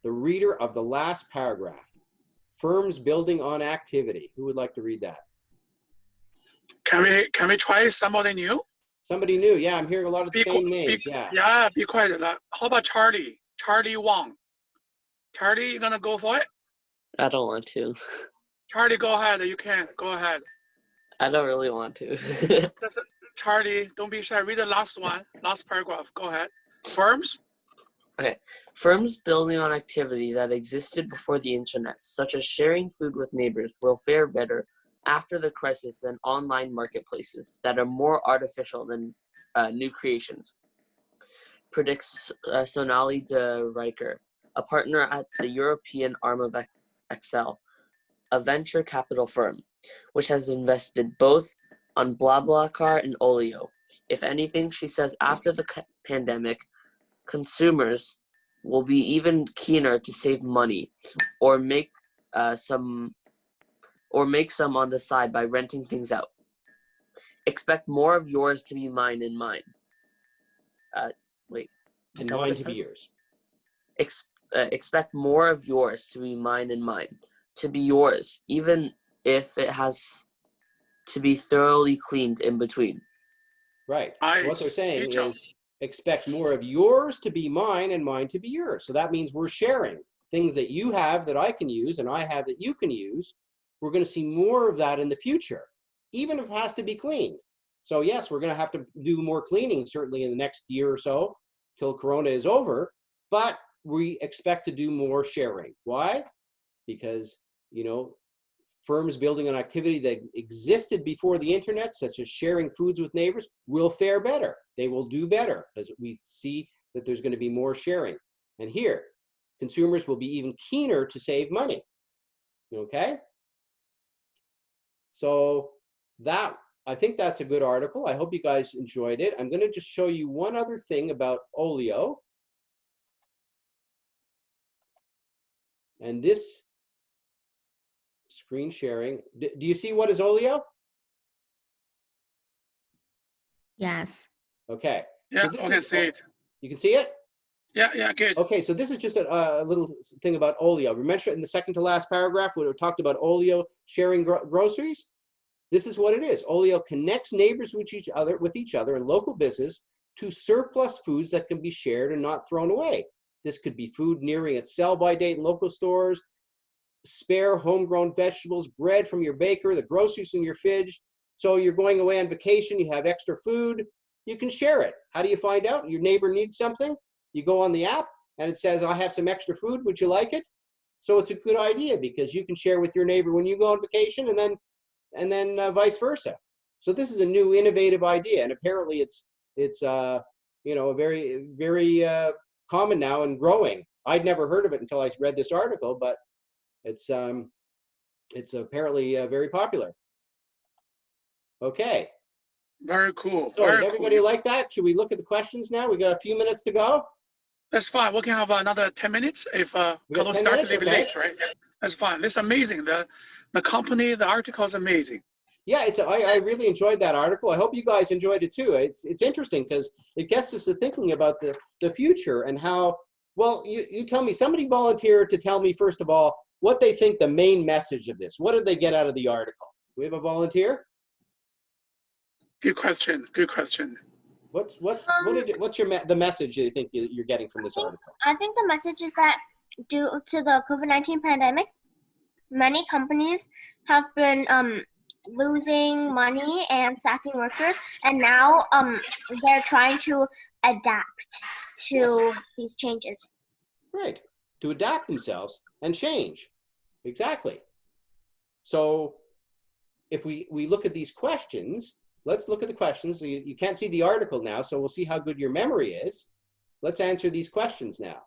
the reader of the last paragraph? Firms building on activity. Who would like to read that? Can we try somebody new? Somebody new. Yeah, I'm hearing a lot of the same names. Yeah, be quiet. How about Charlie? Charlie Wang. Charlie, you gonna go for it? I don't want to. Charlie, go ahead. You can. Go ahead. I don't really want to. Just, Charlie, don't be shy. Read the last one, last paragraph. Go ahead. Firms? Okay. Firms building on activity that existed before the internet, such as sharing food with neighbors, will fare better after the crisis than online marketplaces that are more artificial than new creations, predicts Sonali de Riker, a partner at the European arm of Excel, a venture capital firm, which has invested both on BlaBlaCar and Olio. If anything, she says, after the pandemic, consumers will be even keener to save money or make some on the side by renting things out. Expect more of yours to be mine and mine. Wait. And mine to be yours. Expect more of yours to be mine and mine. To be yours, even if it has to be thoroughly cleaned in between. Right. So what they're saying is expect more of yours to be mine and mine to be yours. So that means we're sharing things that you have that I can use and I have that you can use. We're going to see more of that in the future, even if it has to be cleaned. So yes, we're going to have to do more cleaning certainly in the next year or so till Corona is over, but we expect to do more sharing. Why? Because, you know, firms building on activity that existed before the internet, such as sharing foods with neighbors, will fare better. They will do better because we see that there's going to be more sharing. And here, consumers will be even keener to save money. Okay? So I think that's a good article. I hope you guys enjoyed it. I'm going to just show you one other thing about Olio. And this screen sharing. Do you see what is Olio? Yes. Okay. Yeah, so I can see it. You can see it? Yeah, good. Okay, so this is just a little thing about Olio. Remember in the second to last paragraph when we talked about Olio sharing groceries? This is what it is. Olio connects neighbors with each other and local business to surplus foods that can be shared and not thrown away. This could be food nearing its sell-by date in local stores, spare homegrown vegetables, bread from your baker, the groceries in your fridge. So you're going away on vacation, you have extra food, you can share it. How do you find out? Your neighbor needs something. You go on the app and it says, I have some extra food, would you like it? So it's a good idea because you can share with your neighbor when you go on vacation and then vice versa. So this is a new innovative idea, and apparently it's you know, very, very common now and growing. I'd never heard of it until I read this article, but it's It's apparently very popular. Okay. Very cool. So Very did everybody cool. like that? Should we look at the questions now? We got a few minutes to go. That's fine. We can have another 10 minutes if We got Carlos 10 starts minutes? a little Okay. late, right? That's fine. That's amazing. The company, the article is amazing. Yeah, I really enjoyed that article. I hope you guys enjoyed it too. It's interesting because it gets us to thinking about the future and how, well, you tell me, somebody volunteered to tell me, first of all, what they think the main message of this. What did they get out of the article? We have a volunteer? Good question. Good question. What's the message you think you're getting from this article? I think the message is that due to the COVID-19 pandemic, many companies have been losing money and sacking workers, and now they're trying to adapt to these changes. Right, to adapt themselves and change. Exactly. So if we look at these questions, let's look at the questions. You can't see the article now, so we'll see how good your memory is. Let's answer these questions now.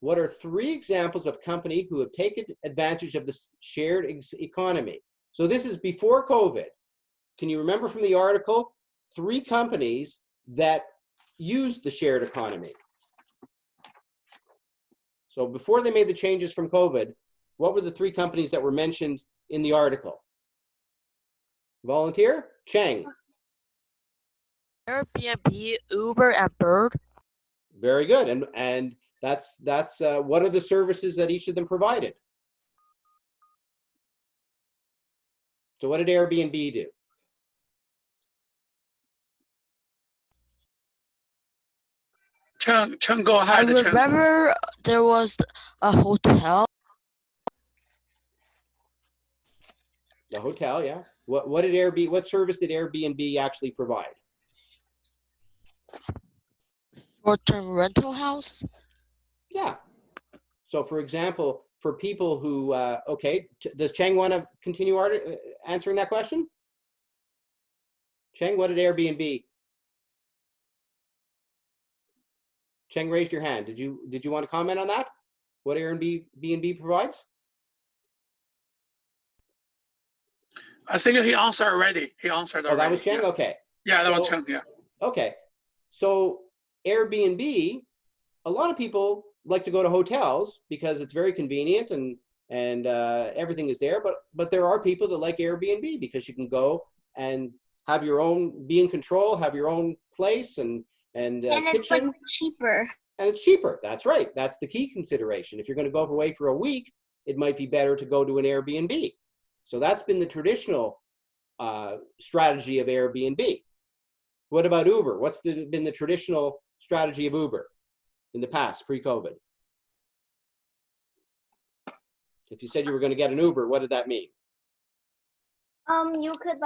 What are 3 examples of companies who have taken advantage of the shared economy? So this is before COVID. Can you remember from the article 3 companies that used the shared economy? So before they made the changes from COVID, what were the 3 companies that were mentioned in the article? Volunteer? Cheng. Airbnb, Uber, and Bird. Very good. And that's what are the services that each of them provided? So what did Airbnb do? Cheng, go I ahead. Cheng. remember there was a hotel. The hotel, yeah. What service did Airbnb actually provide? Short-term rental house. Yeah. So for example, for people who, okay, does Cheng want to continue answering that question? Cheng, what did Airbnb? Cheng raised your hand. Did you want to comment on that? What Airbnb provides? I think he answered already. He answered already. Oh, that was Cheng? Yeah. Okay. Yeah, that was Cheng, yeah. Okay. So Airbnb, a lot of people like to go to hotels because it's very convenient and everything is there. But there are people that like Airbnb because you can go and have your own, be in control, have your own place and it's kitchen. like cheaper. And it's cheaper. That's right. That's the key consideration. If you're going to go away for a week, it might be better to go to an Airbnb. So that's been the traditional strategy of Airbnb. What about Uber? What's been the traditional strategy of Uber in the past, pre-COVID? If you said you were going to get an Uber, what did that mean? You could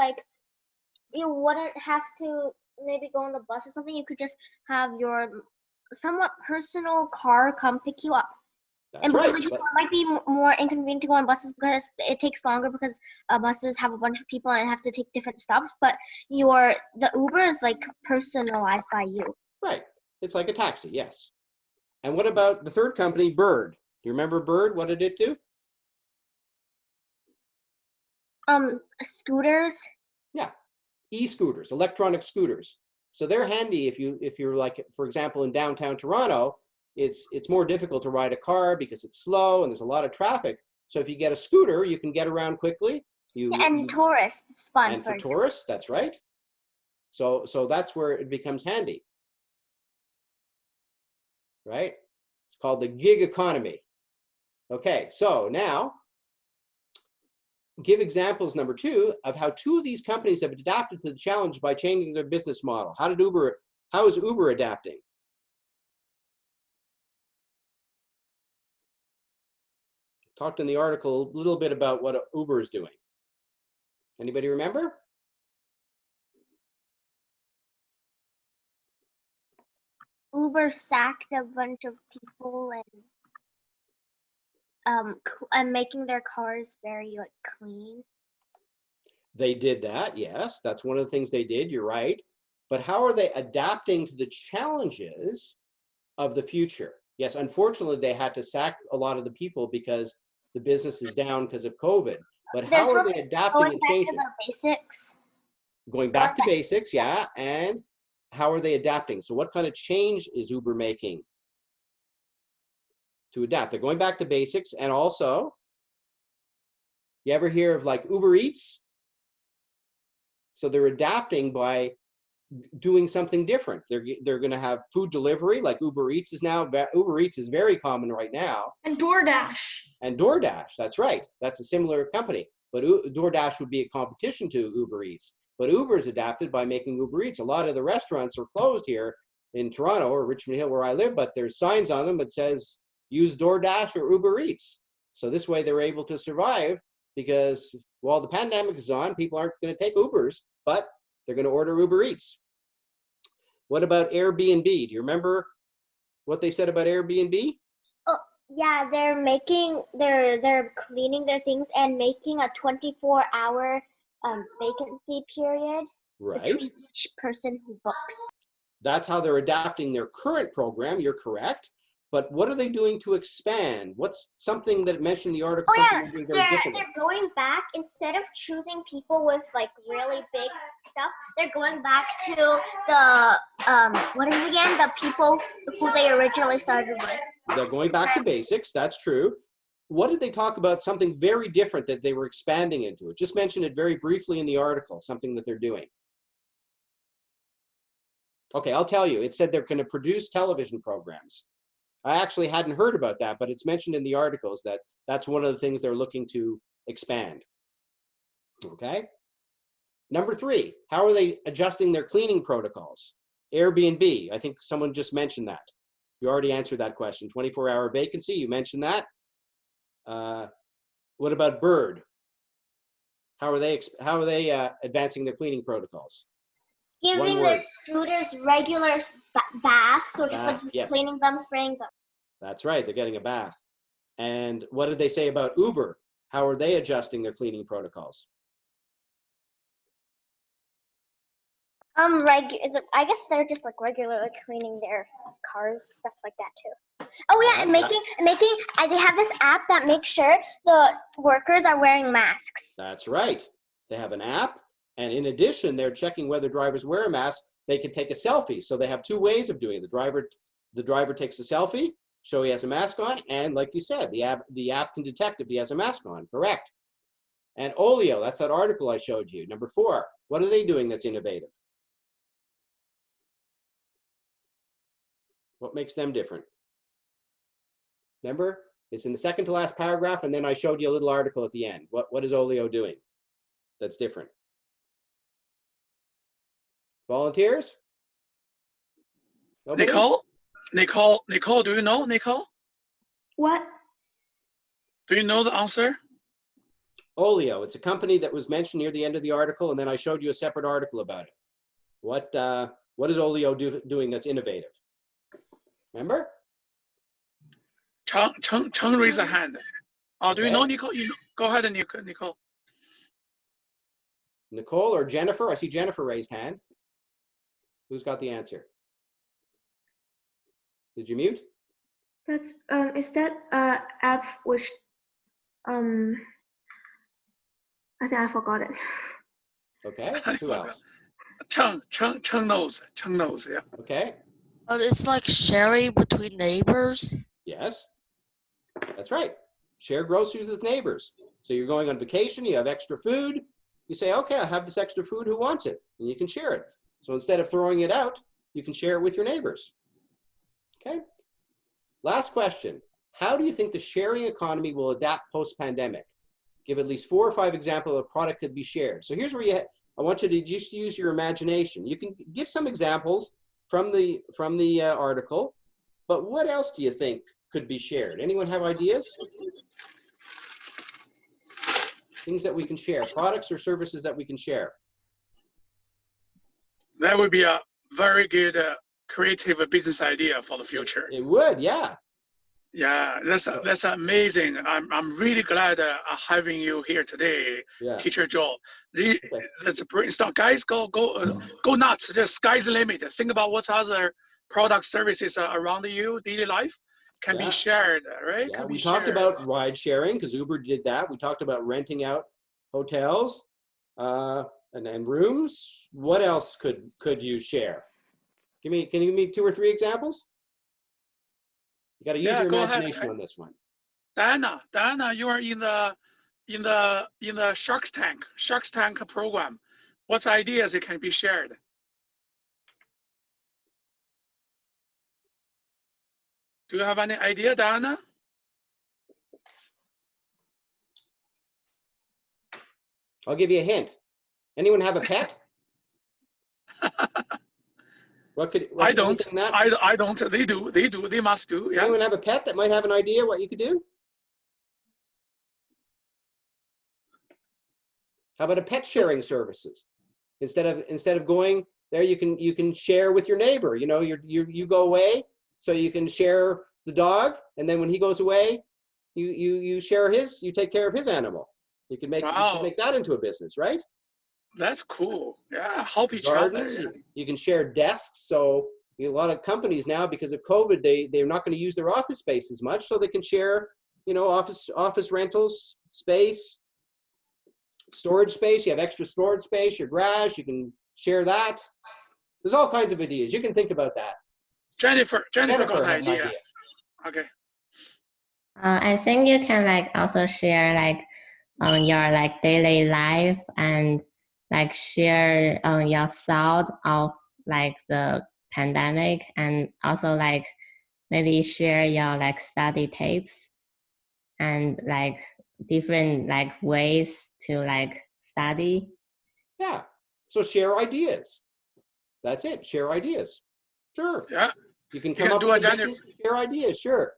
you wouldn't have to maybe go on the bus or something. You could just have your somewhat personal car come pick you up. That's And right. because it might be more inconvenient to go on buses because it takes longer because buses have a bunch of people and have to take different stops. But the Uber is personalized by you. Right. It's like a taxi, yes. And what about the third company, Bird? Do you remember Bird? What did it do? Scooters. Yeah, e-scooters, electronic scooters. So they're handy if you're like, for example, in downtown Toronto, it's more difficult to ride a car because it's slow and there's a lot of traffic. So if you get a scooter, you can get around quickly. Tourists, it's fun. And for tourists, that's right. So that's where it becomes handy, right? It's called the gig economy. Okay, so now give examples, number 2, of how 2 of these companies have adapted to the challenge by changing their business model. How is Uber adapting? Talked in the article a little bit about what Uber is doing. Anybody remember? Uber sacked a bunch of people and making their cars very clean. They did that, yes. That's one of the things they did, you're right. But how are they adapting to the challenges of the future? Yes, unfortunately, they had to sack a lot of the people because the business is down because of COVID. But There's how are really they adapting going and back to changing? the basics. Going back to basics, yeah. And how are they adapting? So what kind of change is Uber making to adapt? They're going back to basics. And also, you ever hear of like Uber Eats? So they're adapting by doing something different. They're going to have food delivery, like Uber Eats is now. Uber Eats is very common right now. And DoorDash. And DoorDash, that's right. That's a similar company. But DoorDash would be a competition to Uber Eats. But Uber is adapted by making Uber Eats. A lot of the restaurants are closed here in Toronto or Richmond Hill where I live, but there's signs on them that says use DoorDash or Uber Eats. So this way they're able to survive because while the pandemic is on, people aren't going to take Ubers, but they're going to order Uber Eats. What about Airbnb? Do you remember what they said about Airbnb? Oh, yeah, they're cleaning their things and making a 24-hour vacancy period between each person who books. That's how they're adapting their current program. You're correct. But what are they doing to expand? What's something that mentioned in the article? Oh yeah, something they're doing very differently? they're going back, instead of choosing people with like really big stuff, they're going back to the what is it again? The people who they originally started with. They're going back to basics. That's true. What did they talk about? Something very different that they were expanding into. It just mentioned it very briefly in the article, something that they're doing. Okay, I'll tell you. It said they're going to produce television programs. I actually hadn't heard about that, but it's mentioned in the articles that that's one of the things they're looking to expand. Okay. Number 3, how are they adjusting their cleaning protocols? Airbnb, I think someone just mentioned that. You already answered that question. 24-hour vacancy, you mentioned that. What about Bird? How are they advancing their cleaning protocols? Giving their scooters regular baths, or just like yes. cleaning them, spraying them. That's right, they're getting a bath. And what did they say about Uber? How are they adjusting their cleaning protocols? I guess they're just like regularly cleaning their cars, stuff like that too. Oh yeah, and they have this app that makes sure the workers are wearing masks. That's right. They have an app, and in addition, they're checking whether drivers wear a mask. They can take a selfie. So they have 2 ways of doing it. The driver takes a selfie, show he has a mask on, and like you said, the app can detect if he has a mask on. Correct. And Olio, that's that article I showed you. Number 4, what are they doing that's innovative? What makes them different? Remember, it's in the second to last paragraph, and then I showed you a little article at the end. What is Olio doing that's different? Volunteers? Nobody? Nicole, do you know, Nicole? What? Do you know the answer? Olio, it's a company that was mentioned near the end of the article, and then I showed you a separate article about it. What is Olio doing that's innovative? Remember? Cheng raised a hand. Do you know Nicole? Go ahead, Nicole. Nicole or Jennifer? I see Jennifer raised hand. Who's got the answer? Did you mute? That's is that app which I think I forgot it. Okay. Who else? Cheng knows. Yeah. Okay. It's like sharing between neighbors. Yes. That's right. Share groceries with neighbors. So you're going on vacation, you have extra food. You say, okay, I have this extra food, who wants it? And you can share it. So instead of throwing it out, you can share it with your neighbors. Okay. Last question. How do you think the sharing economy will adapt post-pandemic? Give at least 4 or 5 examples of a product that be shared. So here's where I want you to just use your imagination. You can give some examples from the article, but what else do you think could be shared? Anyone have ideas? Things that we can share, products or services that we can share. That would be a very good creative business idea for the future. It would, yeah. Yeah, that's amazing. I'm really glad having you here today, Teacher Joel. That's a brilliant stuff, guys. Go nuts. Just sky's the limit. Think about what other product services around you, daily life, can be shared, right? Yeah, we talked about ride sharing because Uber did that. We talked about renting out hotels, and rooms. What else could you share? Can you give me 2 or 3 examples? You got to use your imagination on this one. Diana, you are in the Shark Tank program. What ideas that can be shared? Do you have any idea, Diana? I'll give you a hint. Anyone have a pet? I don't. I don't. They do. They must do. Yeah. Anyone have a pet that might have an idea what you could do? How about a pet sharing services? Instead of going there, you can share with your neighbor. You know, you go away, so you can share the dog, and then when he goes away, you take care of his animal. You can make that into a business, right? That's cool. Yeah, help each Gardens, other. You can share desks. So a lot of companies now, because of COVID, they're not going to use their office space as much, so they can share, you know, office rentals space, storage space. You have extra storage space, your garage, you can share that. There's all kinds of ideas. You can think about that. Jennifer got an had an idea. Okay. I think you can like also share like your like daily life and like share your thought of like the pandemic, and also like maybe share your like study tapes and like different like ways to like study. Yeah. So share ideas. That's it. Share ideas. Sure. Yeah. You can come up with a business and share ideas. Sure.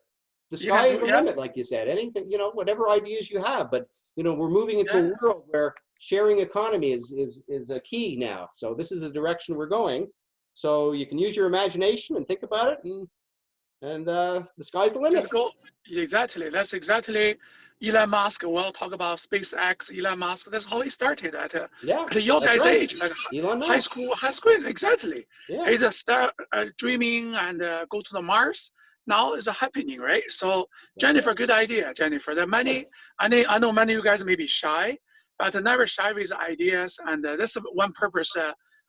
The sky is the limit, like you said. Anything, you know, whatever ideas you have. But, you know, we're moving into a world where sharing economy is a key now. So this is the direction we're going. So you can use your imagination and think about it, and the sky's the limit. Exactly. That's exactly Elon Musk. We'll talk about SpaceX. Elon Musk. That's how he started at your guys' age, like high school. Exactly. Yeah. He's dreaming and go to the Mars. Now it's happening, right? So Jennifer, good idea, Jennifer. There are many. I know many of you guys may be shy, but never shy with ideas, and that's one purpose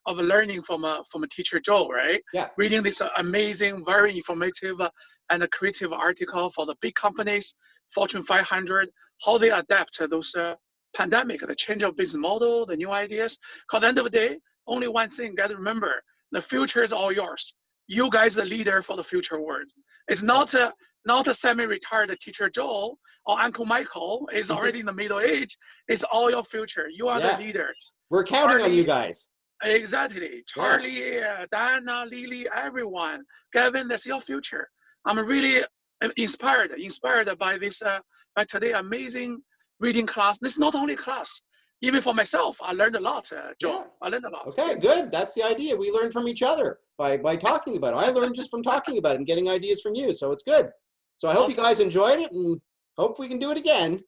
of learning from a teacher Joel, right? Yeah. Reading this amazing, very informative and creative article for the big companies, Fortune 500, how they adapt to those pandemic, the change of business model, the new ideas. Because at the end of the day, only one thing you got to remember: the future is all yours. You guys are the leader for the future world. It's not a semi-retired teacher Joel or Uncle Michael is already in the middle age. It's all your future. You are the leaders. We're counting on you guys. Exactly. Charlie, Diana, Lily, everyone. Gavin, that's your future. I'm really inspired by this, by today amazing reading class. This is not only class. Even for myself, I learned a lot, Joel. I learned a lot. Okay, good. That's the idea. We learn from each other by talking about it. I learned just from talking about it and getting ideas from you, so it's good. So I hope you guys enjoyed it, and hope we can do it again.